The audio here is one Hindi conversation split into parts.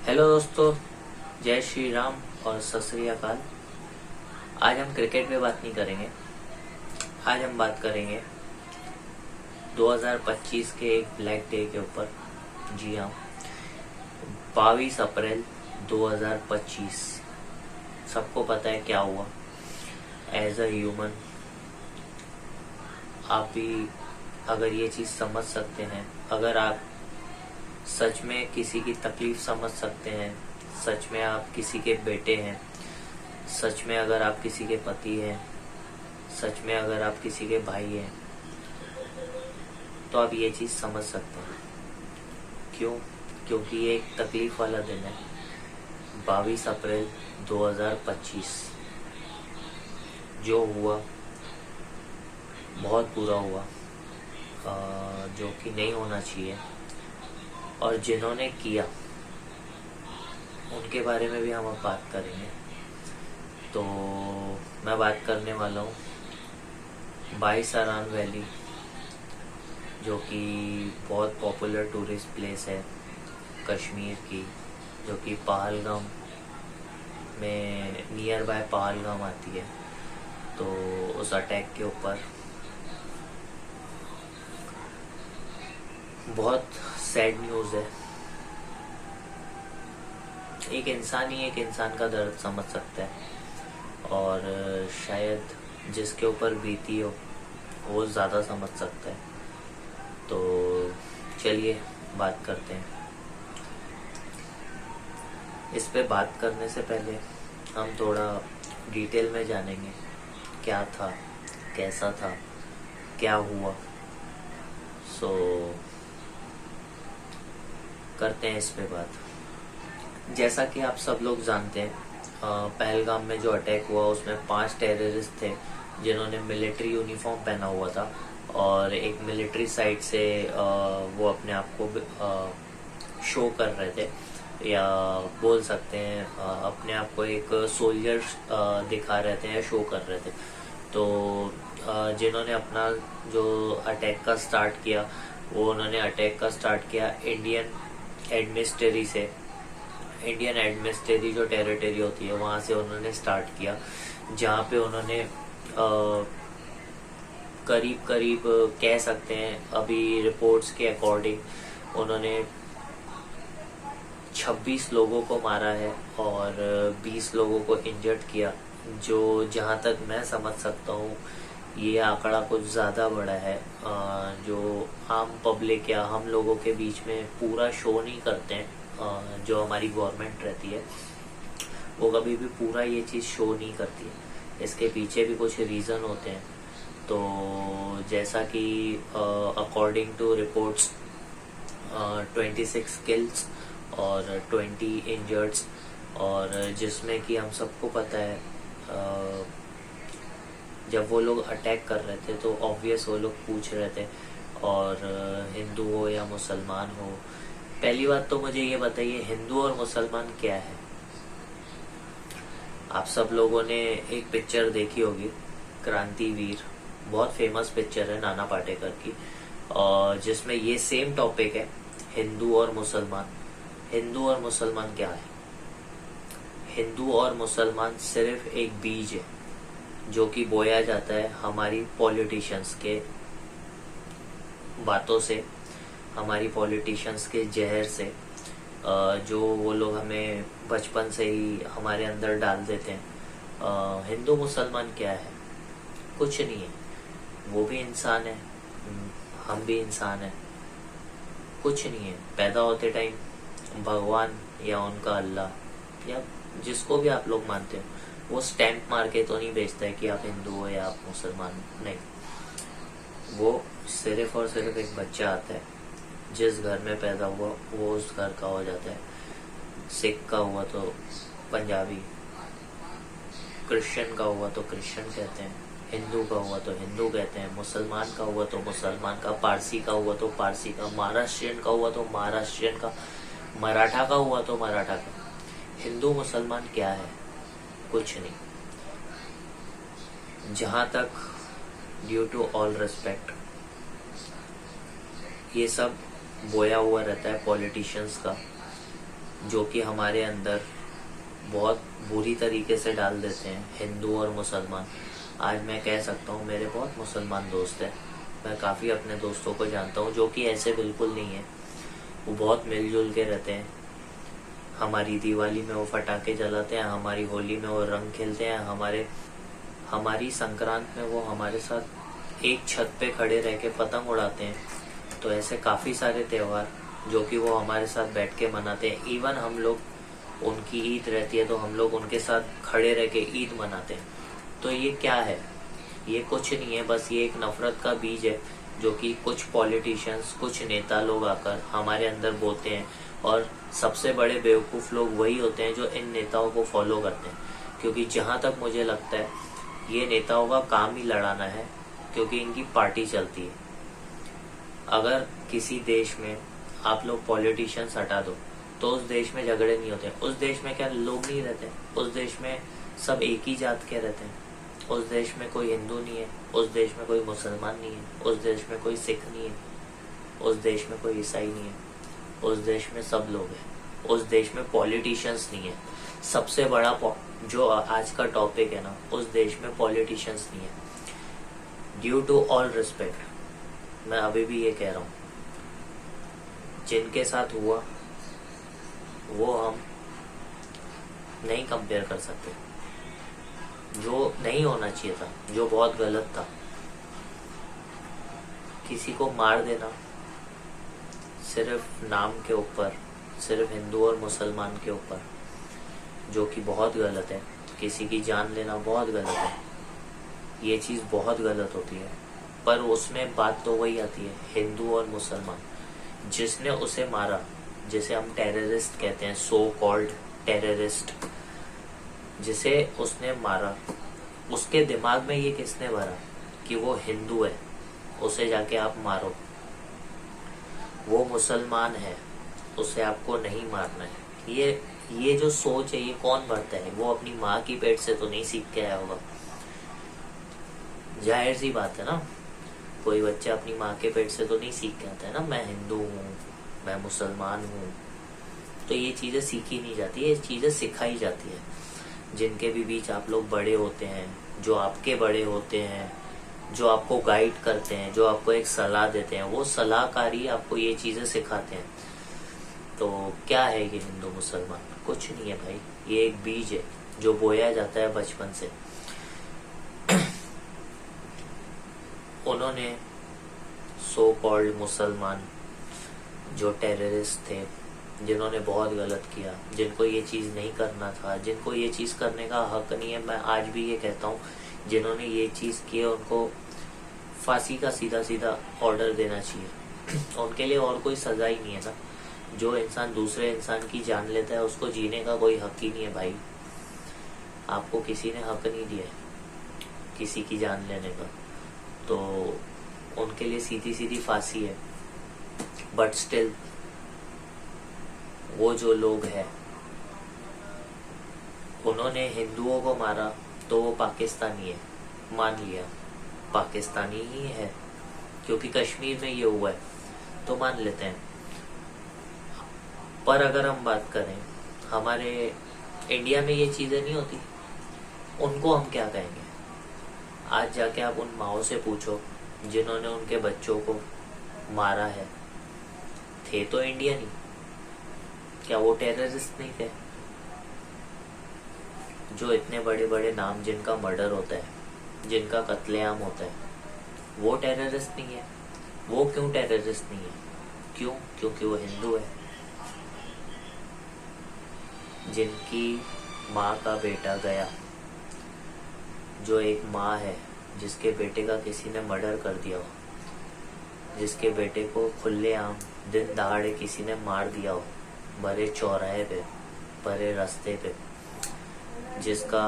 हेलो दोस्तों, जय श्री राम और सत श्री अकाल। आज हम क्रिकेट पे बात नहीं करेंगे। आज हम बात करेंगे 2025 के एक ब्लैक डे के ऊपर। जी हाँ, 22 अप्रैल 2025। सबको पता है क्या हुआ। एज अ ह्यूमन आप भी अगर ये चीज़ समझ सकते हैं, अगर आप सच में किसी की तकलीफ समझ सकते हैं, सच में आप किसी के बेटे हैं, सच में अगर आप किसी के पति हैं, सच में अगर आप किसी के भाई हैं, तो आप ये चीज़ समझ सकते हैं। क्यों? क्योंकि ये एक तकलीफ वाला दिन है। 22 अप्रैल 2025 जो हुआ बहुत बुरा हुआ, जो कि नहीं होना चाहिए। और जिन्होंने किया उनके बारे में भी हम अब बात करेंगे। तो मैं बात करने वाला हूँ बाईसारान वैली, जो कि बहुत पॉपुलर टूरिस्ट प्लेस है कश्मीर की, जो कि पहलगाम में नियर बाय पहलगाम आती है। तो उस अटैक के ऊपर बहुत सैड न्यूज़ है। एक इंसान ही एक इंसान का दर्द समझ सकता है, और शायद जिसके ऊपर बीती हो वो ज़्यादा समझ सकता है। तो चलिए बात करते हैं। इस पे बात करने से पहले हम थोड़ा डिटेल में जानेंगे क्या था, कैसा था, क्या हुआ। सो करते हैं इस पे बात। जैसा कि आप सब लोग जानते हैं, पहलगाम में जो अटैक हुआ उसमें 5 टेररिस्ट थे जिन्होंने मिलिट्री यूनिफॉर्म पहना हुआ था, और एक मिलिट्री साइड से वो अपने आप को शो कर रहे थे, या बोल सकते हैं अपने आप को एक सोल्जर दिखा रहे थे या शो कर रहे थे। तो जिन्होंने अपना जो अटैक का स्टार्ट किया, वो उन्होंने अटैक का स्टार्ट किया इंडियन एडमिनिस्ट्रेटरी जो टेरिटरी होती है वहाँ से उन्होंने स्टार्ट किया, जहाँ पे उन्होंने करीब करीब कह सकते हैं अभी रिपोर्ट्स के अकॉर्डिंग उन्होंने 26 लोगों को मारा है और 20 लोगों को इंजर्ड किया, जो जहाँ तक मैं समझ सकता हूँ ये आंकड़ा कुछ ज़्यादा बड़ा है। जो आम पब्लिक या हम लोगों के बीच में पूरा शो नहीं करते हैं, जो हमारी गवर्नमेंट रहती है वो कभी भी पूरा ये चीज़ शो नहीं करती है। इसके पीछे भी कुछ रीज़न होते हैं। तो जैसा कि अकॉर्डिंग टू रिपोर्ट्स 26 किल्स और 20 इंजर्ड्स, और जिसमें कि हम सबको पता है जब वो लोग अटैक कर रहे थे तो ऑब्वियस वो लोग पूछ रहे थे, और हिंदू हो या मुसलमान हो। पहली बात तो मुझे ये बताइए, हिंदू और मुसलमान क्या है? आप सब लोगों ने एक पिक्चर देखी होगी, क्रांतिवीर, बहुत फेमस पिक्चर है नाना पाटेकर की, और जिसमें ये सेम टॉपिक है, हिंदू और मुसलमान। हिंदू और मुसलमान क्या है? हिंदू और मुसलमान सिर्फ एक बीज है जो कि बोया जाता है हमारी पॉलिटिशियंस के बातों से, हमारी पॉलिटिशियंस के जहर से, जो वो लोग हमें बचपन से ही हमारे अंदर डाल देते हैं। हिंदू मुसलमान क्या है? कुछ नहीं है। वो भी इंसान है, हम भी इंसान है। कुछ नहीं है। पैदा होते टाइम भगवान या उनका अल्लाह या जिसको भी आप लोग मानते हो, वो स्टैंप मार के तो नहीं भेजता है कि आप हिंदू हो या आप मुसलमान हो। नहीं, वो सिर्फ और सिर्फ एक बच्चा आता है, जिस घर में पैदा हुआ वो उस घर का हो जाता है। सिख का हुआ तो पंजाबी, क्रिश्चियन का हुआ तो क्रिश्चियन कहते हैं, हिंदू का हुआ तो हिंदू कहते हैं, मुसलमान का हुआ तो मुसलमान का, पारसी का हुआ तो पारसी का, महाराष्ट्रियन का हुआ तो महाराष्ट्रियन का, मराठा का हुआ तो मराठा का। हिंदू मुसलमान क्या है? कुछ नहीं। जहाँ तक ड्यू टू ऑल रिस्पेक्ट ये सब बोया हुआ रहता है पॉलिटिशियंस का, जो कि हमारे अंदर बहुत बुरी तरीके से डाल देते हैं, हिंदू और मुसलमान। आज मैं कह सकता हूँ मेरे बहुत मुसलमान दोस्त हैं, मैं काफ़ी अपने दोस्तों को जानता हूँ जो कि ऐसे बिल्कुल नहीं है। वो बहुत मिलजुल के रहते हैं। हमारी दिवाली में वो पटाखे जलाते हैं, हमारी होली में वो रंग खेलते हैं, हमारी संक्रांत में वो हमारे साथ एक छत पे खड़े रह के पतंग उड़ाते हैं। तो ऐसे काफ़ी सारे त्यौहार जो कि वो हमारे साथ बैठ के मनाते हैं। इवन हम लोग, उनकी ईद रहती है तो हम लोग उनके साथ खड़े रह के ईद मनाते हैं। तो ये क्या है? ये कुछ नहीं है, बस ये एक नफरत का बीज है जो कि कुछ पॉलिटिशियंस, कुछ नेता लोग आकर हमारे अंदर बोते हैं। और सबसे बड़े बेवकूफ़ लोग वही होते हैं जो इन नेताओं को फॉलो करते हैं, क्योंकि जहाँ तक मुझे लगता है ये नेताओं का काम ही लड़ाना है, क्योंकि इनकी पार्टी चलती है। अगर किसी देश में आप लोग पॉलिटिशियंस हटा दो तो उस देश में झगड़े नहीं होते। उस देश में क्या लोग नहीं रहते? उस देश में सब एक ही जात के रहते हैं। उस देश में कोई हिंदू नहीं है, उस देश में कोई मुसलमान नहीं है, उस देश में कोई सिख नहीं है, उस देश में कोई ईसाई नहीं है, उस देश में सब लोग हैं। उस देश में पॉलिटिशियंस नहीं है। सबसे बड़ा जो आज का टॉपिक है ना, उस देश में पॉलिटिशियंस नहीं है। ड्यू टू ऑल रिस्पेक्ट, मैं अभी भी ये कह रहा हूँ, जिनके साथ हुआ वो हम नहीं कंपेयर कर सकते। जो नहीं होना चाहिए था, जो बहुत गलत था, किसी को मार देना सिर्फ नाम के ऊपर, सिर्फ हिंदू और मुसलमान के ऊपर, जो कि बहुत गलत है। किसी की जान लेना बहुत गलत है, ये चीज़ बहुत गलत होती है। पर उसमें बात तो वही आती है, हिंदू और मुसलमान। जिसने उसे मारा, जिसे हम टेररिस्ट कहते हैं, सो कॉल्ड टेररिस्ट, जिसे उसने मारा, उसके दिमाग में ये किसने भरा कि वो हिंदू है, उसे जाके आप मारो? वो मुसलमान है, उसे आपको नहीं मारना है। ये जो सोच है, ये कौन भरता है? वो अपनी माँ की पेट से तो नहीं सीख के आया होगा। जाहिर सी बात है ना, कोई बच्चा अपनी माँ के पेट से तो नहीं सीख के आता है ना, मैं हिंदू हूँ, मैं मुसलमान हूँ। तो ये चीज़ें सीखी नहीं जाती है, ये चीज़ें सिखाई जाती है। जिनके भी बीच आप लोग बड़े होते हैं, जो आपके बड़े होते हैं, जो आपको गाइड करते हैं, जो आपको एक सलाह देते हैं, वो सलाहकारी आपको ये चीज़ें सिखाते हैं। तो क्या है ये हिंदू मुसलमान? कुछ नहीं है भाई, ये एक बीज है जो बोया जाता है बचपन से। उन्होंने सो कॉल्ड मुसलमान जो टेररिस्ट थे, जिन्होंने बहुत गलत किया, जिनको ये चीज़ नहीं करना था, जिनको ये चीज़ करने का हक नहीं है, मैं आज भी ये कहता हूँ, जिन्होंने ये चीज़ की है उनको फांसी का सीधा सीधा ऑर्डर देना चाहिए। उनके लिए और कोई सज़ा ही नहीं है ना। जो इंसान दूसरे इंसान की जान लेता है उसको जीने का कोई हक ही नहीं है भाई। आपको किसी ने हक नहीं दिया है किसी की जान लेने का, तो उनके लिए सीधी सीधी फांसी है। बट स्टिल वो जो लोग हैं, उन्होंने हिंदुओं को मारा तो वो पाकिस्तानी है, मान लिया पाकिस्तानी ही है, क्योंकि कश्मीर में ये हुआ है तो मान लेते हैं। पर अगर हम बात करें, हमारे इंडिया में ये चीज़ें नहीं होती, उनको हम क्या कहेंगे? आज जाके आप उन माओ से पूछो जिन्होंने उनके बच्चों को मारा है, थे तो इंडियन ही, क्या वो टेररिस्ट नहीं थे? जो इतने बड़े बड़े नाम, जिनका मर्डर होता है, जिनका कत्लेआम होता है, वो टेररिस्ट नहीं है? वो क्यों टेररिस्ट नहीं है? क्यों? क्योंकि वो हिंदू है। जिनकी माँ का बेटा गया, जो एक माँ है जिसके बेटे का किसी ने मर्डर कर दिया हो, जिसके बेटे को खुलेआम दिन दहाड़े किसी ने मार दिया हो, भरे चौराहे पे, भरे रास्ते पे, जिसका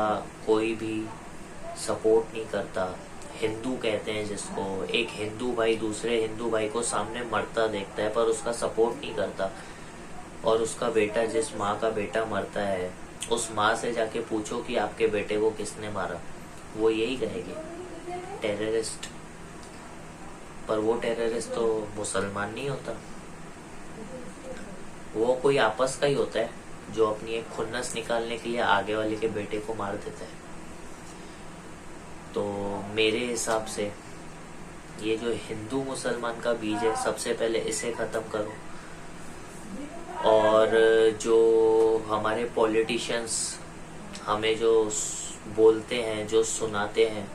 कोई भी सपोर्ट नहीं करता, हिंदू कहते हैं जिसको, एक हिंदू भाई दूसरे हिंदू भाई को सामने मरता देखता है पर उसका सपोर्ट नहीं करता, और उसका बेटा, जिस माँ का बेटा मरता है, उस माँ से जाके पूछो कि आपके बेटे को किसने मारा, वो यही कहेगी, टेररिस्ट। पर वो टेररिस्ट तो मुसलमान नहीं होता, वो कोई आपस का ही होता है। जो अपनी एक खुन्नस निकालने के लिए आगे वाले के बेटे को मार देता है। तो मेरे हिसाब से ये जो हिंदू मुसलमान का बीज है, सबसे पहले इसे खत्म करो। और जो हमारे पॉलिटिशियंस हमें जो बोलते हैं, जो सुनाते हैं,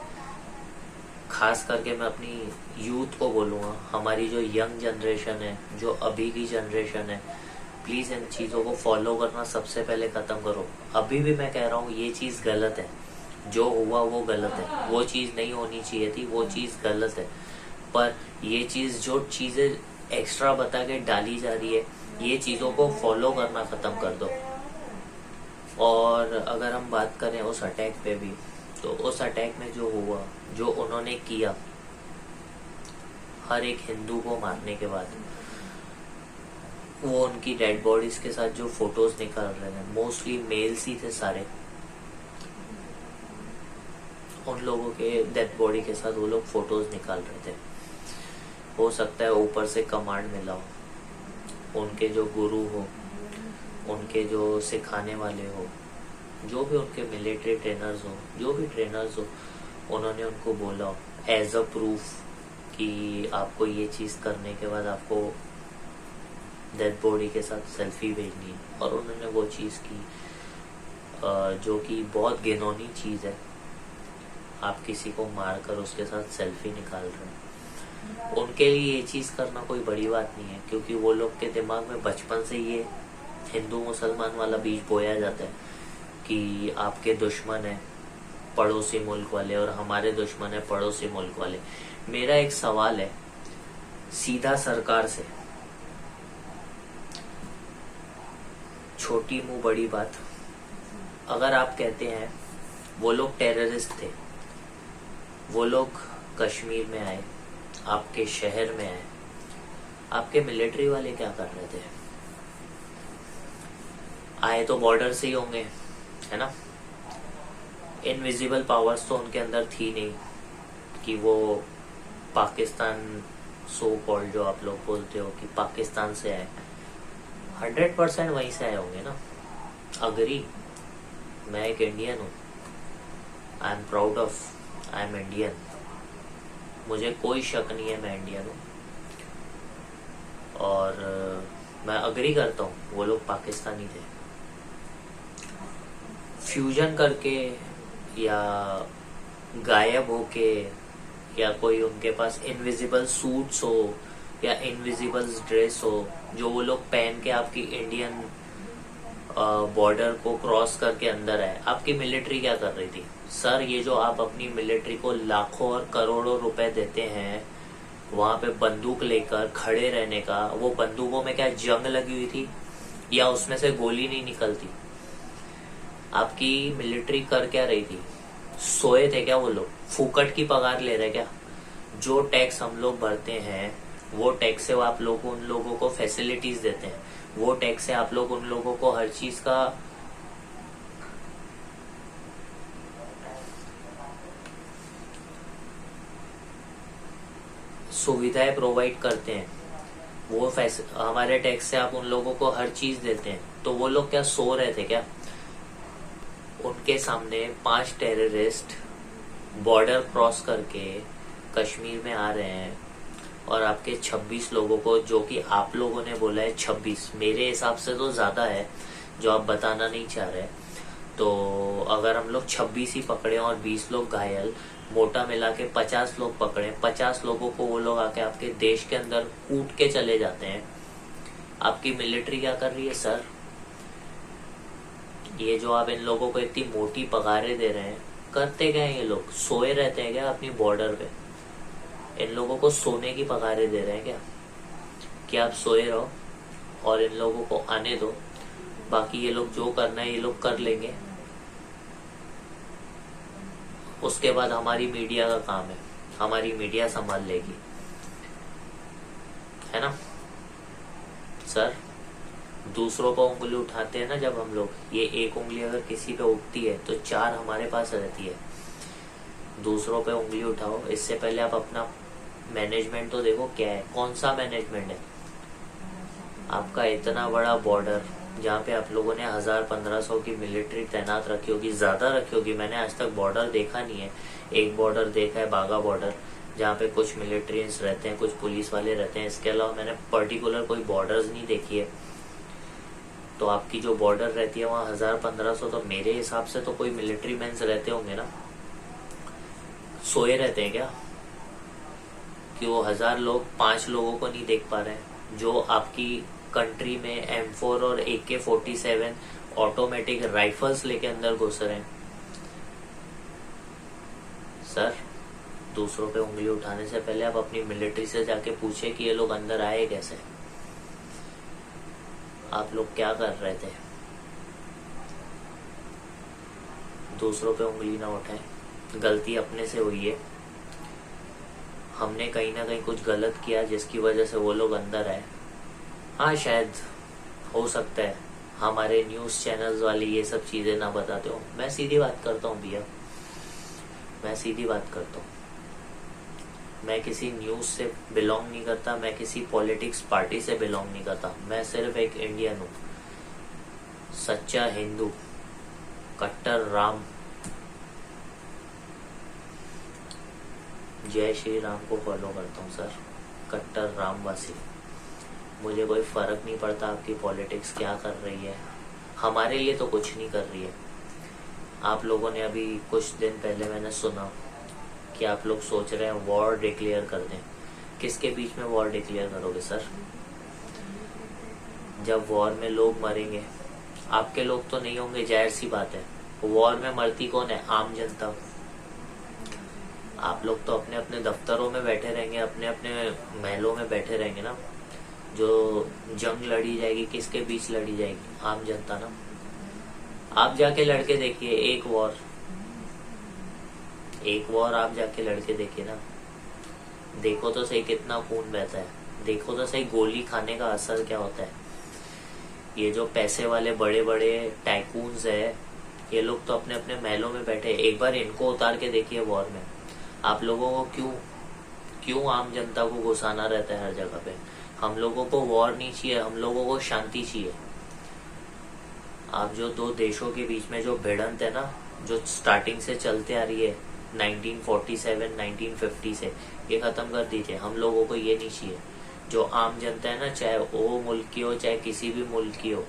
खास करके मैं अपनी यूथ को बोलूँगा, हमारी जो यंग जनरेशन है, जो अभी की जनरेशन है, प्लीज़ इन चीज़ों को फॉलो करना सबसे पहले ख़त्म करो। अभी भी मैं कह रहा हूँ ये चीज़ गलत है, जो हुआ वो गलत है, वो चीज़ नहीं होनी चाहिए थी, वो चीज़ गलत है। पर ये चीज़, जो चीज़ें एक्स्ट्रा बता के डाली जा रही है, ये चीज़ों को फॉलो करना ख़त्म कर दो। और अगर हम बात करें उस अटैक पे भी, तो उस अटैक में जो हुआ, जो उन्होंने किया हर एक हिंदू को मारने के बाद, वो उनकी डेड बॉडीज के साथ जो फोटोज निकाल रहे हैं, मोस्टली मेल्स ही थे सारे, उन लोगों के डेड बॉडी के साथ वो लोग फोटोज निकाल रहे थे। हो सकता है ऊपर से कमांड मिला हो, उनके जो गुरु हो, उनके जो सिखाने वाले हो, जो भी उनके मिलिट्री ट्रेनर्स हो, जो भी ट्रेनर्स हो, उन्होंने उनको बोला हो एज अ प्रूफ कि आपको ये चीज़ करने के बाद आपको डेड बॉडी के साथ सेल्फी भेजनी है। और उन्होंने वो चीज़ की, जो कि बहुत घिनौनी चीज़ है। आप किसी को मारकर उसके साथ सेल्फी निकाल रहे हैं। उनके लिए ये चीज़ करना कोई बड़ी बात नहीं है, क्योंकि वो लोग के दिमाग में बचपन से ये हिंदू मुसलमान वाला बीज बोया जाता है कि आपके दुश्मन है पड़ोसी मुल्क वाले और हमारे दुश्मन है पड़ोसी मुल्क वाले। मेरा एक सवाल है सीधा सरकार से, छोटी मुंह बड़ी बात, अगर आप कहते हैं वो लोग टेररिस्ट थे, वो लोग कश्मीर में आए, आपके शहर में आए, आपके मिलिट्री वाले क्या कर रहे थे? आए तो बॉर्डर से ही होंगे, है ना? इनविजिबल पावर्स तो उनके अंदर थी नहीं कि वो पाकिस्तान, सो कॉल्ड जो आप लोग बोलते हो कि पाकिस्तान से आए, 100% वहीं से आए होंगे ना। अग्री, मैं एक इंडियन हूँ, I am proud of, I am Indian, मुझे कोई शक नहीं है मैं इंडियन हूँ। और मैं अग्री करता हूँ वो लोग पाकिस्तानी थे। फ्यूजन करके या गायब होके, या कोई उनके पास इनविजिबल सूट्स हो या इनविजिबल ड्रेस हो जो वो लोग पहन के आपकी इंडियन बॉर्डर को क्रॉस करके अंदर आए। आपकी मिलिट्री क्या कर रही थी? सर, ये जो आप अपनी मिलिट्री को लाखों और करोड़ों रुपए देते हैं वहां पे बंदूक लेकर खड़े रहने का, वो बंदूकों में क्या जंग लगी हुई थी या उसमें से गोली नहीं निकलती? आपकी मिलिट्री कर क्या रही थी? सोए थे क्या वो लोग? फूकट की पगार ले रहे क्या? जो टैक्स हम लोग भरते हैं वो टैक्स से आप लोग उन लोगों को फैसिलिटीज देते हैं, वो टैक्स से आप लोग उन लोगों को हर चीज का सुविधाएं प्रोवाइड करते हैं, वो हमारे टैक्स से आप उन लोगों को हर चीज देते हैं। तो वो लोग क्या सो रहे थे क्या? उनके सामने 5 टेररिस्ट बॉर्डर क्रॉस करके कश्मीर में आ रहे हैं और आपके 26 लोगों को, जो कि आप लोगों ने बोला है 26, मेरे हिसाब से तो ज्यादा है जो आप बताना नहीं चाह रहे। तो अगर हम लोग 26 ही पकड़े और 20 लोग घायल, मोटा मिला के 50 लोग पकड़े, 50 लोगों को वो लोग आके आपके देश के अंदर कूट के चले जाते हैं। आपकी मिलिट्री क्या कर रही है सर? ये जो आप इन लोगों को इतनी मोटी पगारें दे रहे हैं, करते क्या है ये लोग? सोए रहते हैं क्या अपनी बॉर्डर पे? इन लोगों को सोने की पगारें दे रहे हैं क्या कि आप सोए रहो और इन लोगों को आने दो, बाकी ये लोग जो करना है ये लोग कर लेंगे। उसके बाद हमारी मीडिया का काम है, हमारी मीडिया संभाल लेगी, है ना सर? दूसरों पर उंगली उठाते हैं ना जब हम लोग, ये एक उंगली अगर किसी पे उठती है तो 4 हमारे पास रहती है। दूसरों पे उंगली उठाओ, इससे पहले आप अपना मैनेजमेंट तो देखो क्या है, कौन सा मैनेजमेंट है? आपका इतना बड़ा बॉर्डर जहाँ पे आप लोगों ने 1000-1500 की मिलिट्री तैनात रखी होगी, ज़्यादा रखी होगी। मैंने आज तक बॉर्डर देखा नहीं है। एक बॉर्डर देखा है, बागा बॉर्डर, जहाँ पे कुछ मिलिट्रियंस रहते हैं, कुछ पुलिस वाले रहते हैं। इसके अलावा मैंने पर्टिकुलर कोई बॉर्डर्स नहीं देखी है। तो आपकी जो बॉर्डर रहती है वहाँ 1000-1500, तो मेरे हिसाब से तो कोई मिलिट्री मेंस रहते होंगे ना। सोए रहते हैं क्या कि वो 1000 लोग 5 लोगों को नहीं देख पा रहे हैं? जो आपकी कंट्री में M4 और AK-47 ऑटोमेटिक राइफल्स लेके अंदर घुस रहे हैं। सर, दूसरों पे उंगली उठाने से पहले आप अपनी मिलिट्री से जाके पूछे कि ये लोग अंदर आए कैसे। आप लोग क्या कर रहे थे? दूसरों पे उंगली ना उठाएं। गलती अपने से हुई है। हमने कहीं ना कहीं कुछ गलत किया जिसकी वजह से वो लोग अंदर आए। हाँ, शायद हो सकता है हमारे न्यूज़ चैनल्स वाले ये सब चीज़ें ना बताते हो। मैं सीधी बात करता हूँ भैया, मैं सीधी बात करता हूँ। मैं किसी न्यूज़ से बिलोंग नहीं करता, मैं किसी पॉलिटिक्स पार्टी से बिलोंग नहीं करता। मैं सिर्फ एक इंडियन हूँ, सच्चा हिंदू, कट्टर राम, जय श्री राम को फॉलो करता हूँ सर, कट्टर रामवासी। मुझे कोई फर्क नहीं पड़ता आपकी पॉलिटिक्स क्या कर रही है, हमारे लिए तो कुछ नहीं कर रही है। आप लोगों ने अभी कुछ दिन पहले मैंने सुना कि आप लोग सोच रहे हैं वॉर डिक्लेयर कर दें। किसके बीच में वॉर डिक्लेयर करोगे सर? जब वॉर में लोग मरेंगे, आपके लोग तो नहीं होंगे, जाहिर सी बात है। वॉर में मरती कौन है? आम जनता। आप लोग तो अपने अपने दफ्तरों में बैठे रहेंगे, अपने अपने महलों में बैठे रहेंगे ना। जो जंग लड़ी जाएगी किसके बीच लड़ी जाएगी? आम जनता ना। आप जाके लड़के देखिए एक वॉर आप जाके लड़के देखिए ना। देखो तो सही कितना खून बहता है, देखो तो सही गोली खाने का असर क्या होता है। ये जो पैसे वाले बड़े बड़े टाइकून्स है, ये लोग तो अपने अपने महलों में बैठे। एक बार इनको उतार के देखिए वॉर में। आप लोगों को क्यों आम जनता को घुसाना रहता है हर जगह पे? हम लोगों को वॉर नहीं चाहिए, हम लोगों को शांति चाहिए। आप जो दो देशों के बीच में जो भिड़ंत है ना, जो स्टार्टिंग से चलते आ रही है 1947 1950 से, ये खत्म कर दीजिए। हम लोगों को ये नहीं चाहिए। जो आम जनता है ना, चाहे वो मुल्क की हो चाहे किसी भी मुल्क की हो,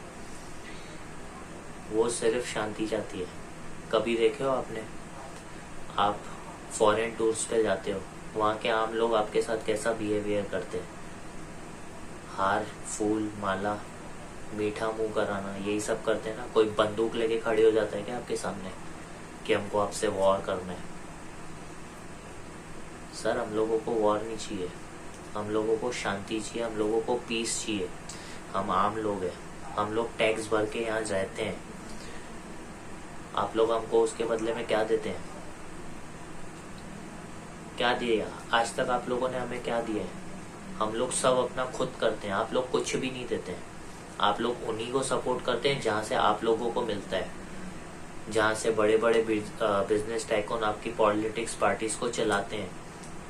वो सिर्फ शांति चाहती है। कभी देखे हो आपने? आप फॉरेन टूर्स पे जाते हो, वहाँ के आम लोग आपके साथ कैसा बिहेवियर करते हैं? हार, फूल, माला, मीठा मुंह कराना, यही सब करते हैं ना। कोई बंदूक लेके खड़े हो जाता है क्या आपके सामने कि हमको आपसे वॉर करना है? सर, हम लोगों को वॉर नहीं चाहिए, हम लोगों को शांति चाहिए, हम लोगों को पीस चाहिए। हम आम लोग हैं, हम लोग टैक्स भर के यहाँ रहते हैं। आप लोग हमको उसके बदले में क्या देते हैं? क्या दिया आज तक आप लोगों ने हमें? क्या दिया है? हम लोग सब अपना खुद करते हैं, आप लोग कुछ भी नहीं देते हैं। आप लोग उन्हीं को सपोर्ट करते हैं जहाँ से आप लोगों को मिलता है, जहाँ से बड़े बड़े बिजनेस टाइकून आपकी पॉलिटिक्स पार्टीज को चलाते हैं,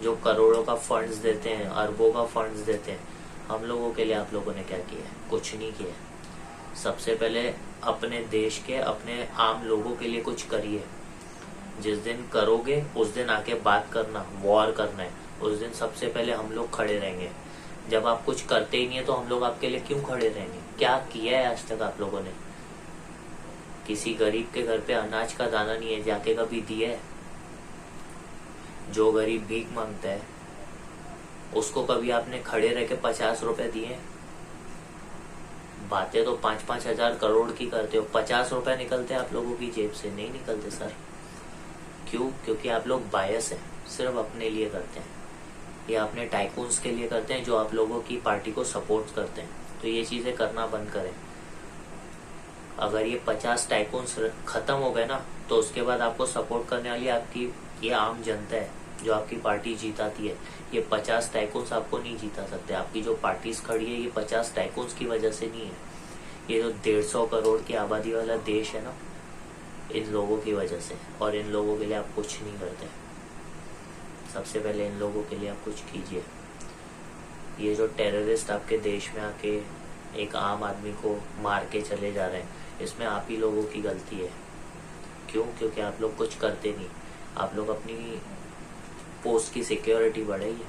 जो करोड़ों का फंड्स देते हैं, अरबों का फंड्स देते हैं। हम लोगों के लिए आप लोगों ने क्या किया है? कुछ नहीं किया है। सबसे पहले अपने देश के, अपने आम लोगों के लिए कुछ करिए। जिस दिन करोगे उस दिन आके बात करना, वॉर करना है, उस दिन सबसे पहले हम लोग खड़े रहेंगे। जब आप कुछ करते ही नहीं है तो हम लोग आपके लिए क्यों खड़े रहेंगे? क्या किया है आज तक आप लोगों ने? किसी गरीब के घर पे अनाज का दाना नहीं है, जाके कभी दिया है? जो गरीब भीख मांगता है उसको कभी आपने खड़े रह के 50 रुपए दिए? बातें तो 5-5 हजार करोड़ की करते हो, 50 रुपए निकलते हैं आप लोगों की जेब से? नहीं निकलते सर। क्यों? क्योंकि आप लोग बायस हैं, सिर्फ अपने लिए करते हैं, या अपने टाइकून्स के लिए करते हैं जो आप लोगों की पार्टी को सपोर्ट करते हैं। तो ये चीजें करना बंद करें। अगर ये 50 टाइकून्स खत्म हो गए ना, तो उसके बाद आपको सपोर्ट करने वाली आपकी ये आम जनता है जो आपकी पार्टी जीताती है। ये 50 टाइकून्स आपको नहीं जीता सकते। आपकी जो पार्टीज खड़ी है ये 50 टाइकून्स की वजह से नहीं है। ये जो 150 करोड़ की आबादी वाला देश है ना, इन लोगों की वजह से। और इन लोगों के लिए आप कुछ नहीं करते। सबसे पहले इन लोगों के लिए आप कुछ कीजिए। ये जो टेररिस्ट आपके देश में आके एक आम आदमी को मार के चले जा रहे हैं, इसमें आप ही लोगों की गलती है। क्यों? क्योंकि आप लोग कुछ करते नहीं। आप लोग अपनी पोस्ट की सिक्योरिटी बढ़ाइए।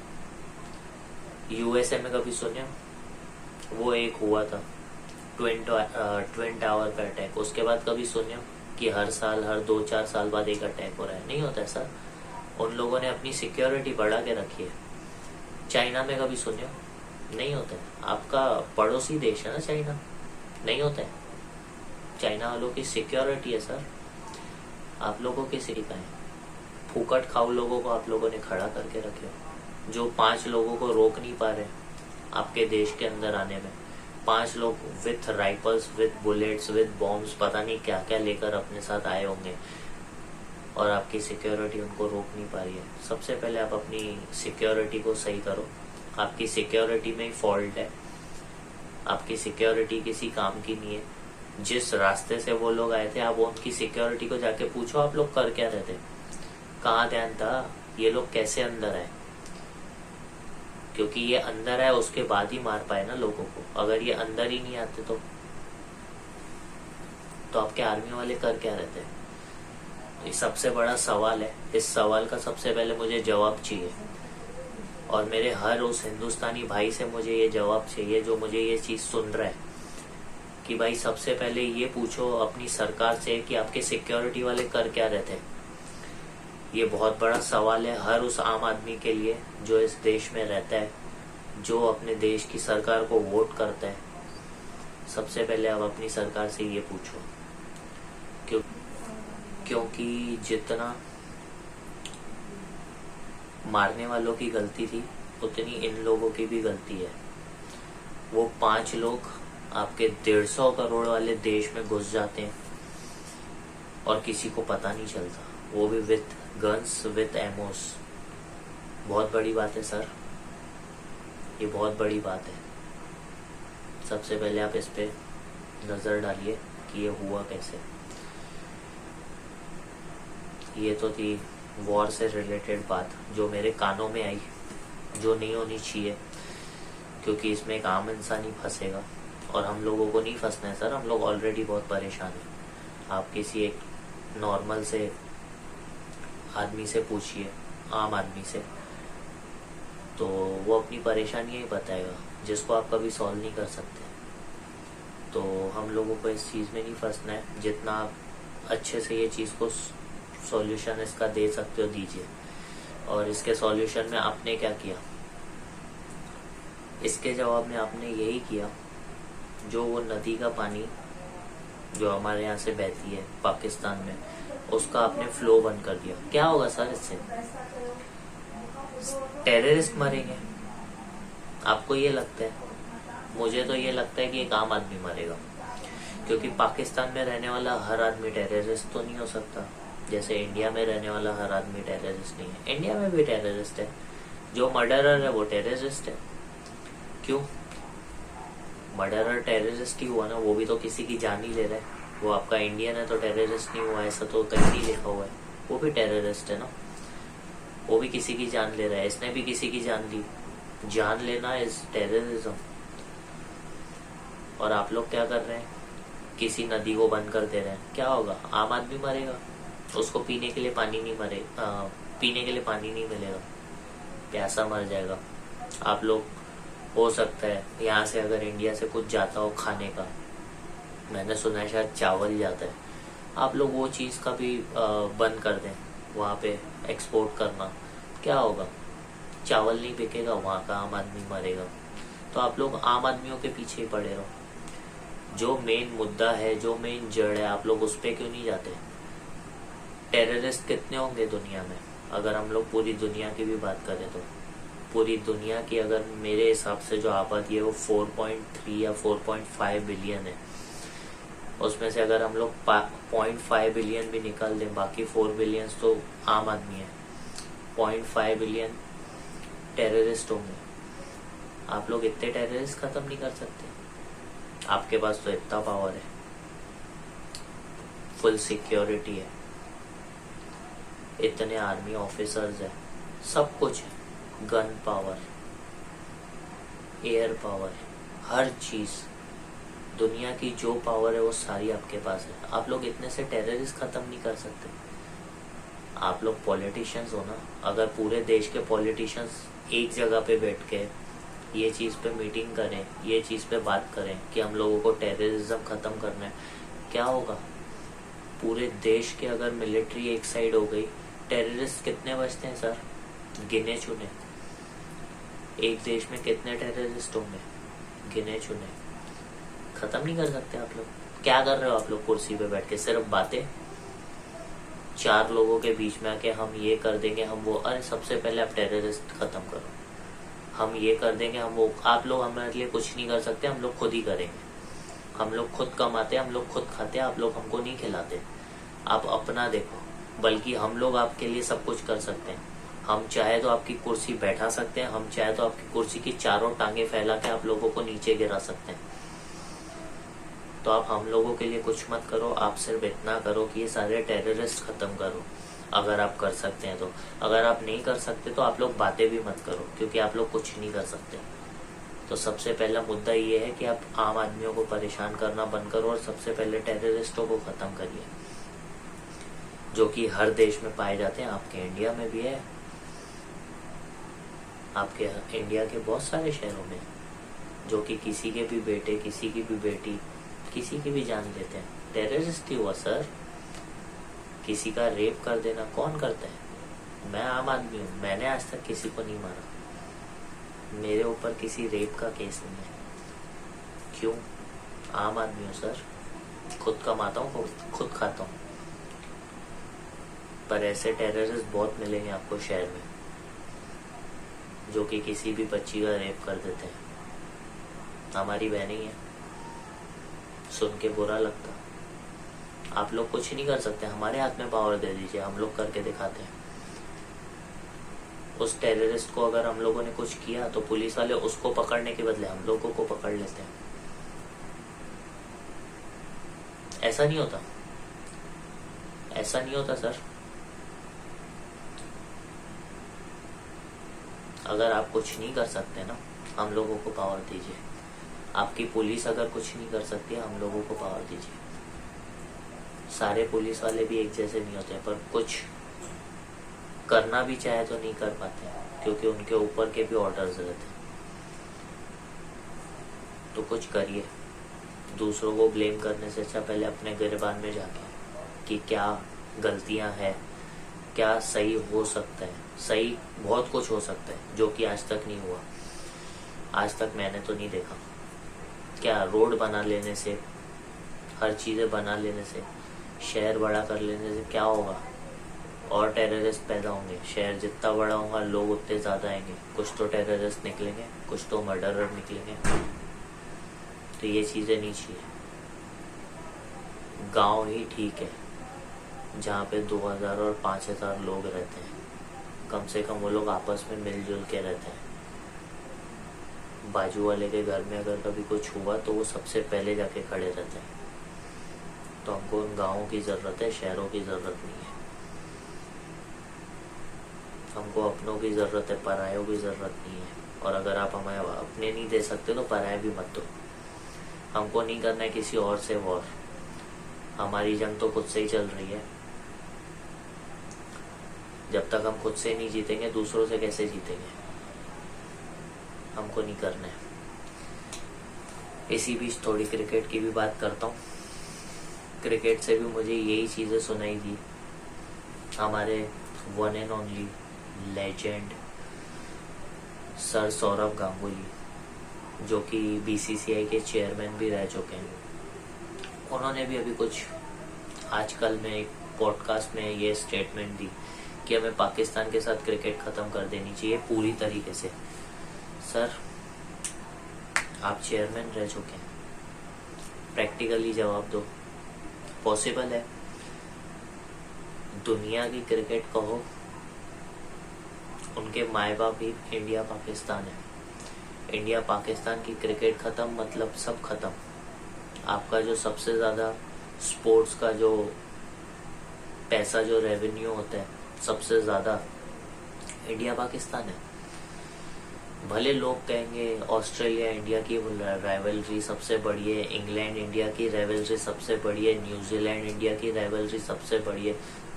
यूएसए में कभी सुने? वो एक हुआ था ट्विन टावर का अटैक, उसके बाद कभी सुने कि हर साल हर 2-4 साल बाद एक अटैक हो रहा है? नहीं होता है सर। उन लोगों ने अपनी सिक्योरिटी बढ़ा के रखी है। चाइना में कभी सुने? नहीं होता है। आपका पड़ोसी देश है ना चाइना, नहीं होता है। चाइना वालों की सिक्योरिटी है सर, आप लोगों की सिक्योरिटी है। फूकट खाऊ लोगों को आप लोगों ने खड़ा करके रखे हो, जो 5 लोगों को रोक नहीं पा रहे आपके देश के अंदर आने में। 5 लोग with rifles, with bullets, with bombs, पता नहीं क्या क्या लेकर अपने साथ आए होंगे, और आपकी सिक्योरिटी उनको रोक नहीं पा रही है। सबसे पहले आप अपनी सिक्योरिटी को सही करो। आपकी सिक्योरिटी में ही फॉल्ट है। आपकी सिक्योरिटी किसी काम की नहीं है। जिस रास्ते से वो लोग आए थे, आप उनकी सिक्योरिटी को जाके पूछो आप लोग कर क्या रहे थे, कहाँ ध्यान था, ये लोग कैसे अंदर आए। क्योंकि ये अंदर आए उसके बाद ही मार पाए ना लोगों को। अगर ये अंदर ही नहीं आते तो आपके आर्मी वाले कर क्या रहते हैं? ये सबसे बड़ा सवाल है। इस सवाल का सबसे पहले मुझे जवाब चाहिए, और मेरे हर उस हिंदुस्तानी भाई से मुझे ये जवाब चाहिए जो मुझे ये चीज़ सुन रहा है, कि भाई सबसे पहले ये पूछो अपनी सरकार से कि आपके सिक्योरिटी वाले कर क्या रहते हैं। ये बहुत बड़ा सवाल है हर उस आम आदमी के लिए जो इस देश में रहता है, जो अपने देश की सरकार को वोट करता है। सबसे पहले आप अपनी सरकार से ये पूछो, क्योंकि जितना मारने वालों की गलती थी उतनी इन लोगों की भी गलती है। वो 5 लोग आपके 150 करोड़ वाले देश में घुस जाते हैं और किसी को पता नहीं चलता, वो भी विथ गन्स, विथ एमोस। बहुत बड़ी बात है सर, ये बहुत बड़ी बात है। सबसे पहले आप इस पे नजर डालिए कि ये हुआ कैसे। ये तो थी वॉर से रिलेटेड बात जो मेरे कानों में आई, जो नहीं होनी चाहिए, क्योंकि इसमें एक आम इंसान ही फंसेगा और हम लोगों को नहीं फंसना है सर। हम लोग ऑलरेडी बहुत परेशान हैं। आप किसी एक नॉर्मल से आदमी से पूछिए, आम आदमी से, तो वो अपनी परेशानी ही बताएगा, जिसको आप कभी सॉल्व नहीं कर सकते। तो हम लोगों को इस चीज़ में नहीं फंसना है। जितना आप अच्छे से ये चीज़ को सॉल्यूशन इसका दे सकते हो दीजिए। और इसके सॉल्यूशन में आपने क्या किया? इसके जवाब में आपने यही किया, जो वो नदी का पानी जो हमारे यहाँ से बहती है पाकिस्तान में, उसका आपने फ्लो बंद कर दिया। क्या होगा सर इससे? टेररिस्ट मरेंगे? आपको ये लगता है? मुझे तो ये लगता है कि एक आम आदमी मरेगा, क्योंकि पाकिस्तान में रहने वाला हर आदमी टेररिस्ट तो नहीं हो सकता, जैसे इंडिया में रहने वाला हर आदमी टेररिस्ट नहीं है। इंडिया में भी टेररिस्ट है, जो मर्डरर है वो टेररिस्ट है। क्यों? मर्डरर टेररिस्ट ही हुआ ना, वो भी तो किसी की जान ही ले रहा है। वो आपका इंडियन है तो टेररिस्ट नहीं हुआ, ऐसा तो कहीं नहीं लिखा हुआ है। वो भी टेररिस्ट है ना, वो भी किसी की जान ले रहा है। इसने भी किसी की जान ली। जान लेना इज टेररिज्म। और आप लोग क्या कर रहे हैं? किसी नदी को बंद कर दे रहे हैं। क्या होगा? आम आदमी मरेगा, उसको पीने के लिए पानी नहीं पीने के लिए पानी नहीं मिलेगा, प्यासा मर जाएगा। आप लोग, हो सकता है यहाँ से अगर इंडिया से कुछ जाता हो खाने का, मैंने सुना है शायद चावल जाता है, आप लोग वो चीज़ का भी बंद कर दें, वहाँ पे एक्सपोर्ट करना। क्या होगा? चावल नहीं बिकेगा, वहाँ का आम आदमी मरेगा। तो आप लोग आम आदमियों के पीछे ही पड़े रहो। जो मेन मुद्दा है, जो मेन जड़ है, आप लोग उस पर क्यों नहीं जाते? टेररिस्ट कितने होंगे दुनिया में? अगर हम लोग पूरी दुनिया की भी बात करें तो पूरी दुनिया की, अगर मेरे हिसाब से जो आबादी है वो 4.3 या 4.5 बिलियन है। उसमें से अगर हम लोग 0.5 बिलियन भी निकाल दें, बाकी 4 बिलियन तो आम आदमी है। 0.5 बिलियन टेररिस्ट होंगे। आप लोग इतने टेररिस्ट खत्म नहीं कर सकते? आपके पास तो इतना पावर है, फुल सिक्योरिटी है, इतने आर्मी ऑफिसर्स है, सब कुछ है, गन पावर, एयर पावर, हर चीज। दुनिया की जो पावर है वो सारी आपके पास है। आप लोग इतने से टेररिस्ट खत्म नहीं कर सकते। आप लोग पॉलिटिशियंस हो ना, अगर पूरे देश के पॉलिटिशियंस एक जगह पे बैठ के ये चीज़ पे मीटिंग करें, ये चीज़ पे बात करें कि हम लोगों को टेररिज्म ख़त्म करना है, क्या होगा? पूरे देश के अगर मिलिट्री एक साइड हो गई, टेररिस्ट कितने बचते हैं सर? गिने चुने। एक देश में कितने टेररिस्ट होंगे? गिने चुने। खत्म नहीं कर सकते आप लोग। क्या कर रहे हो आप लोग कुर्सी पे बैठ के? सिर्फ बातें। 4 लोगों के बीच में आके हम ये कर देंगे, हम वो। अरे सबसे पहले आप टेररिस्ट खत्म करो। हम ये कर देंगे, हम वो। आप लोग हमारे लिए कुछ नहीं कर सकते, हम लोग खुद ही करेंगे। हम लोग खुद कमाते हैं, हम लोग खुद खाते हैं, आप लोग हमको नहीं खिलाते। आप अपना देखो। बल्कि हम लोग आपके लिए सब कुछ कर सकते हैं। हम चाहे तो आपकी कुर्सी बैठा सकते हैं, हम चाहे तो आपकी कुर्सी की चारों टांगे फैला के आप लोगों को नीचे गिरा सकते हैं। तो आप हम लोगों के लिए कुछ मत करो, आप सिर्फ इतना करो कि ये सारे टेररिस्ट खत्म करो, अगर आप कर सकते हैं तो। अगर आप नहीं कर सकते तो आप लोग बातें भी मत करो, क्योंकि आप लोग कुछ नहीं कर सकते। तो सबसे पहला मुद्दा ये है कि आप आम आदमियों को परेशान करना बंद करो और सबसे पहले टेररिस्टों को खत्म करिए, जो कि हर देश में पाए जाते हैं। आपके इंडिया में भी है, आपके इंडिया के बहुत सारे शहरों में, जो कि किसी के भी बेटे, किसी की भी बेटी, किसी की भी जान लेते हैं। टेररिस्ट ही हुआ सर। किसी का रेप कर देना कौन करता है? मैं आम आदमी हूँ, मैंने आज तक किसी को नहीं मारा, मेरे ऊपर किसी रेप का केस नहीं है। क्यों? आम आदमी हूँ सर, खुद कमाता हूँ, खुद खाता हूँ। पर ऐसे टेररिस्ट बहुत मिलेंगे आपको शहर में, जो कि किसी भी बच्ची का रेप कर देते हैं। हमारी बहन ही है, सुन के बुरा लगता। आप लोग कुछ नहीं कर सकते, हमारे हाथ में पावर दे दीजिए, हम लोग करके दिखाते हैं। उस टेररिस्ट को अगर हम लोगों ने कुछ किया तो पुलिस वाले उसको पकड़ने के बदले हम लोगों को पकड़ लेते हैं। ऐसा नहीं होता, ऐसा नहीं होता सर। अगर आप कुछ नहीं कर सकते ना, हम लोगों को पावर दीजिए। आपकी पुलिस अगर कुछ नहीं कर सकती, हम लोगों को पावर दीजिए। सारे पुलिस वाले भी एक जैसे नहीं होते, पर कुछ करना भी चाहे तो नहीं कर पाते, क्योंकि उनके ऊपर के भी ऑर्डर्स रहते हैं। तो कुछ करिए। दूसरों को ब्लेम करने से अच्छा पहले अपने गिरबान में जाके कि क्या गलतियां हैं, क्या सही हो सकता है। सही बहुत कुछ हो सकता है जो कि आज तक नहीं हुआ। आज तक मैंने तो नहीं देखा। क्या रोड बना लेने से, हर चीज़ें बना लेने से, शहर बड़ा कर लेने से क्या होगा? और टेररिस्ट पैदा होंगे। शहर जितना बड़ा होगा, लोग उतने ज़्यादा आएंगे। कुछ तो टेररिस्ट निकलेंगे, कुछ तो मर्डरर निकलेंगे। तो ये चीज़ें नहीं चाहिए। गांव ही ठीक है, जहाँ पे 2000 और 5000 लोग रहते हैं। कम से कम वो लोग आपस में मिलजुल के रहते हैं। बाजू वाले के घर में अगर कभी कुछ हुआ तो वो सबसे पहले जाके खड़े रहते हैं। तो हमको उन गाँवों की ज़रूरत है, शहरों की ज़रूरत नहीं है। हमको अपनों की ज़रूरत है, परायों की ज़रूरत नहीं है। और अगर आप हमें अपने नहीं दे सकते तो पराये भी मत दो। हमको नहीं करना है किसी और से वॉर। हमारी जंग तो खुद से ही चल रही है। जब तक हम खुद से नहीं जीतेंगे, दूसरों से कैसे जीतेंगे? हमको नहीं करना है। इसी बीच थोड़ी क्रिकेट की भी बात करता हूँ। क्रिकेट से भी मुझे यही चीज़ें सुनाई दी। हमारे one and only legend sir Sourav Ganguly, जो कि बीसीसीआई के चेयरमैन भी रह चुके हैं, उन्होंने भी अभी कुछ आजकल में एक पॉडकास्ट में ये स्टेटमेंट दी कि हमें पाकिस्तान के साथ क्रिकेट ख़त्म कर देनी चाहिए पूरी तरीके से। सर, आप चेयरमैन रह चुके हैं, प्रैक्टिकली जवाब दो। पॉसिबल है? दुनिया की क्रिकेट कहो, उनके माए बाप ही इंडिया पाकिस्तान है। इंडिया पाकिस्तान की क्रिकेट ख़त्म मतलब सब ख़त्म। आपका जो सबसे ज़्यादा स्पोर्ट्स का जो पैसा, जो रेवेन्यू होता है, सबसे ज़्यादा इंडिया पाकिस्तान है। भले लोग कहेंगे ऑस्ट्रेलिया इंडिया की राइवलरी सबसे बड़ी है, इंग्लैंड इंडिया की राइवलरी सबसे बड़ी है, न्यूजीलैंड इंडिया की राइवलरी सबसे बड़ी है,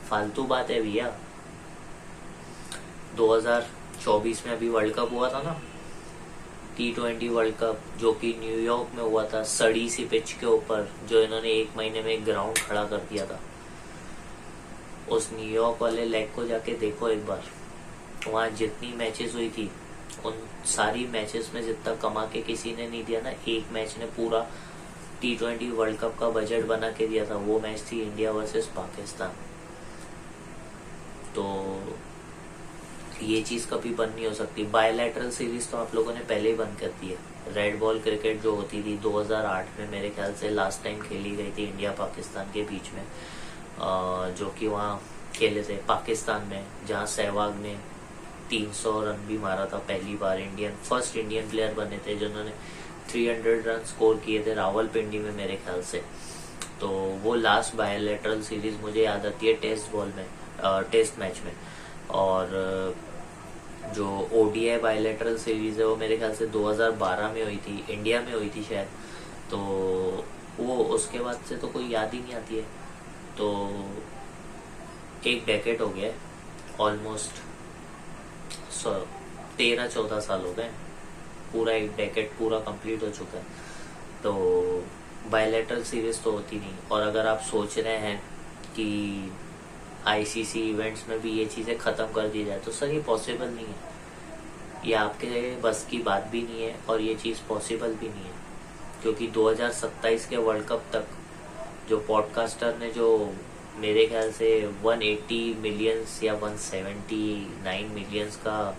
फालतू बात है भैया। 2024 में अभी वर्ल्ड कप हुआ था ना, T20 वर्ल्ड कप, जो कि न्यूयॉर्क में हुआ था, सड़ी सी पिच के ऊपर, जो इन्होंने 1 महीने में एक ग्राउंड खड़ा कर दिया था। उस न्यूयॉर्क वाले लेग को जाके देखो एक बार, वहाँ जितनी मैचेस हुई थी उन सारी मैचेस में जितना कमा के किसी ने नहीं दिया ना, एक मैच ने पूरा T20 वर्ल्ड कप का बजट बना के दिया था। वो मैच थी इंडिया वर्सेस पाकिस्तान। तो ये चीज कभी बंद नहीं हो सकती। बायलैटरल सीरीज तो आप लोगों ने पहले ही बंद कर दी है। रेड बॉल क्रिकेट जो होती थी 2008 में मेरे ख्याल से लास्ट टाइम खेली गई थी इंडिया पाकिस्तान के बीच में, जो कि वहाँ खेले थे पाकिस्तान में, जहाँ सहवाग ने 300 रन भी मारा था पहली बार। फर्स्ट इंडियन प्लेयर बने थे जिन्होंने 300 रन स्कोर किए थे रावलपिंडी में मेरे ख्याल से। तो वो लास्ट बायलैटरल सीरीज मुझे याद आती है टेस्ट मैच में। और जो ओडीआई बायलैटरल सीरीज है वो मेरे ख्याल से 2012 में हुई थी, इंडिया में हुई थी शायद। तो वो उसके बाद से तो कोई याद ही नहीं आती है। तो एक डेकेड हो गया, ऑलमोस्ट 13-14 साल हो गए, पूरा एक डेकेड पूरा कंप्लीट हो चुका है। तो बायलैटरल सीरीज तो होती नहीं। और अगर आप सोच रहे हैं कि आईसीसी इवेंट्स में भी ये चीज़ें ख़त्म कर दी जाए, तो सर ये पॉसिबल नहीं है, ये आपके बस की बात भी नहीं है और ये चीज़ पॉसिबल भी नहीं है। क्योंकि 2027 के वर्ल्ड कप तक जो पॉडकास्टर ने जो मेरे ख्याल से 180 मिलियंस या 179 मिलियंस का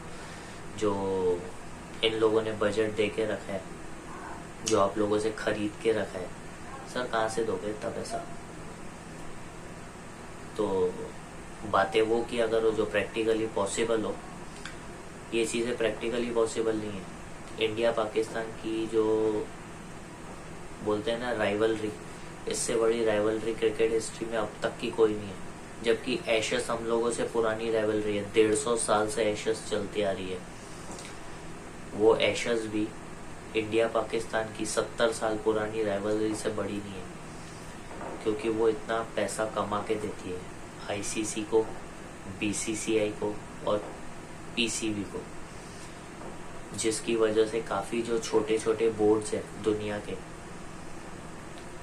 जो इन लोगों ने बजट दे के रखा है, जो आप लोगों से खरीद के रखा है, सर कहाँ से दोगे इतना पैसा? तो बातें वो कि अगर वो जो प्रैक्टिकली पॉसिबल हो, ये चीज़ें प्रैक्टिकली पॉसिबल नहीं है। इंडिया पाकिस्तान की जो बोलते हैं ना राइवलरी, इससे बड़ी राइवलरी क्रिकेट हिस्ट्री में अब तक की कोई नहीं है। जबकि एशेस हम लोगों से पुरानी राइवलरी है, 150 साल से एशेस चलती आ रही है। वो एशेस भी इंडिया पाकिस्तान की 70 साल पुरानी राइवलरी से बड़ी नहीं है, क्योंकि वो इतना पैसा कमा के देती है आईसीसी को, बीसीसीआई को और पीसीबी को, जिसकी वजह से काफ़ी जो छोटे छोटे बोर्ड्स हैं दुनिया के,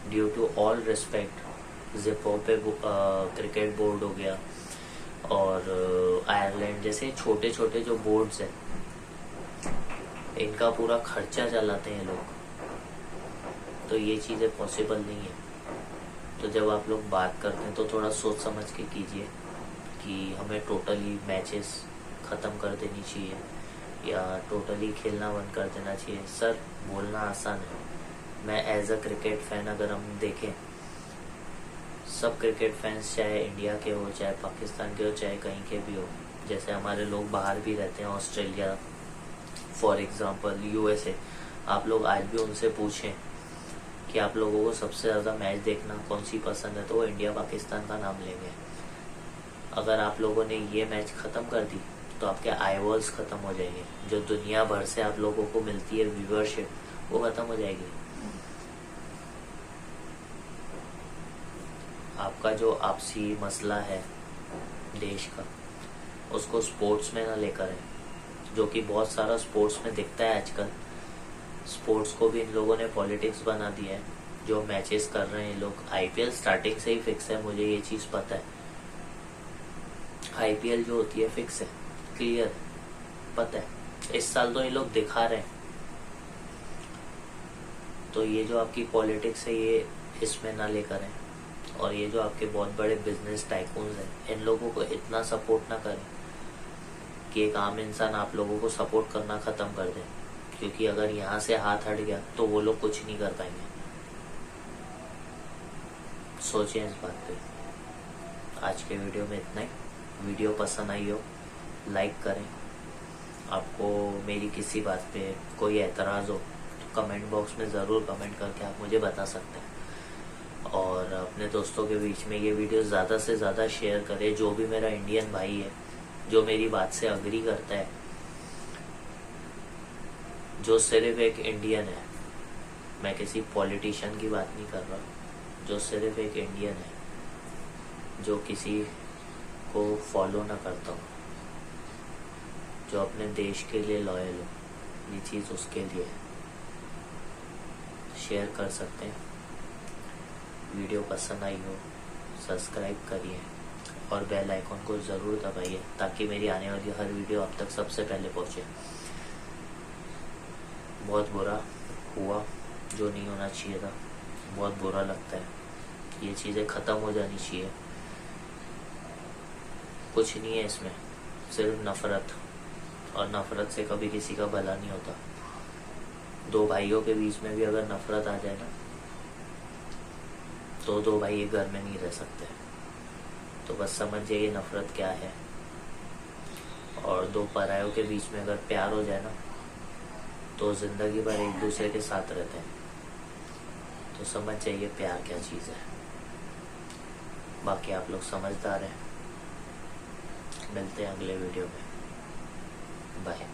due to all respect, Zimbabwe cricket board हो गया और आयरलैंड जैसे छोटे छोटे जो बोर्ड्स हैं, इनका पूरा खर्चा चलाते हैं लोग। तो ये चीज़ें पॉसिबल नहीं है। तो जब आप लोग बात करते हैं तो थोड़ा सोच समझ के कीजिए कि हमें टोटली मैचेस ख़त्म कर देनी चाहिए या टोटली खेलना बंद कर देना चाहिए। सर बोलना आसान है। मैं एज अ क्रिकेट फैन अगर हम देखें, सब क्रिकेट फैंस चाहे इंडिया के हो, चाहे पाकिस्तान के हो, चाहे कहीं के भी हो, जैसे हमारे लोग बाहर भी रहते हैं, ऑस्ट्रेलिया फॉर एग्जांपल, यूएसए, आप लोग आज भी उनसे पूछें कि आप लोगों को सबसे ज़्यादा मैच देखना कौन सी पसंद है, तो वो इंडिया पाकिस्तान का नाम लेंगे। अगर आप लोगों ने ये मैच ख़त्म कर दी तो आपके आईवॉल्स ख़त्म हो जाएंगे, जो दुनिया भर से आप लोगों को मिलती है व्यूअरशिप, वो ख़त्म हो जाएगी। आपका जो आपसी मसला है देश का, उसको स्पोर्ट्स में ना लेकर है, जो कि बहुत सारा स्पोर्ट्स में दिखता है आजकल। स्पोर्ट्स को भी इन लोगों ने पॉलिटिक्स बना दिया है। जो मैचेस कर रहे हैं लोग, आईपीएल स्टार्टिंग से ही फिक्स है, मुझे ये चीज़ पता है। आईपीएल जो होती है फिक्स है, क्लियर पता है। इस साल तो ये लोग दिखा रहे हैं। तो ये जो आपकी पॉलिटिक्स है ये इसमें ना लेकर है। और ये जो आपके बहुत बड़े बिजनेस टाइकून्स हैं, इन लोगों को इतना सपोर्ट ना करें कि एक आम इंसान आप लोगों को सपोर्ट करना ख़त्म कर दे। क्योंकि अगर यहाँ से हाथ हट गया तो वो लोग कुछ नहीं कर पाएंगे। सोचें इस बात पे। आज के वीडियो में इतना ही। वीडियो पसंद आई हो लाइक करें। आपको मेरी किसी बात पे कोई एतराज़ हो तो कमेंट बॉक्स में ज़रूर कमेंट करके आप मुझे बता सकते हैं। और अपने दोस्तों के बीच में ये वीडियो ज़्यादा से ज़्यादा शेयर करें। जो भी मेरा इंडियन भाई है, जो मेरी बात से अग्री करता है, जो सिर्फ एक इंडियन है, मैं किसी पॉलिटिशियन की बात नहीं कर रहा, जो सिर्फ एक इंडियन है, जो किसी को फॉलो ना करता हो, जो अपने देश के लिए लॉयल हो, ये चीज़ उसके लिए है। शेयर कर सकते हैं। वीडियो पसंद आई हो सब्सक्राइब करिए और बेल आइकन को ज़रूर दबाइए ताकि मेरी आने वाली हर वीडियो आप तक सबसे पहले पहुंचे। बहुत बुरा हुआ जो नहीं होना चाहिए था, बहुत बुरा लगता है। ये चीज़ें ख़त्म हो जानी चाहिए। कुछ नहीं है इसमें, सिर्फ नफ़रत, और नफ़रत से कभी किसी का भला नहीं होता। दो भाइयों के बीच में भी अगर नफ़रत आ जाए ना, तो दो भाई एक घर में नहीं रह सकते। तो बस समझ जाइए नफ़रत क्या है। और दो परायों के बीच में अगर प्यार हो जाए ना, तो ज़िंदगी भर एक दूसरे के साथ रहते हैं। तो समझ जाइए प्यार क्या चीज़ है। बाकी आप लोग समझदार हैं। मिलते हैं अगले वीडियो में। बाय।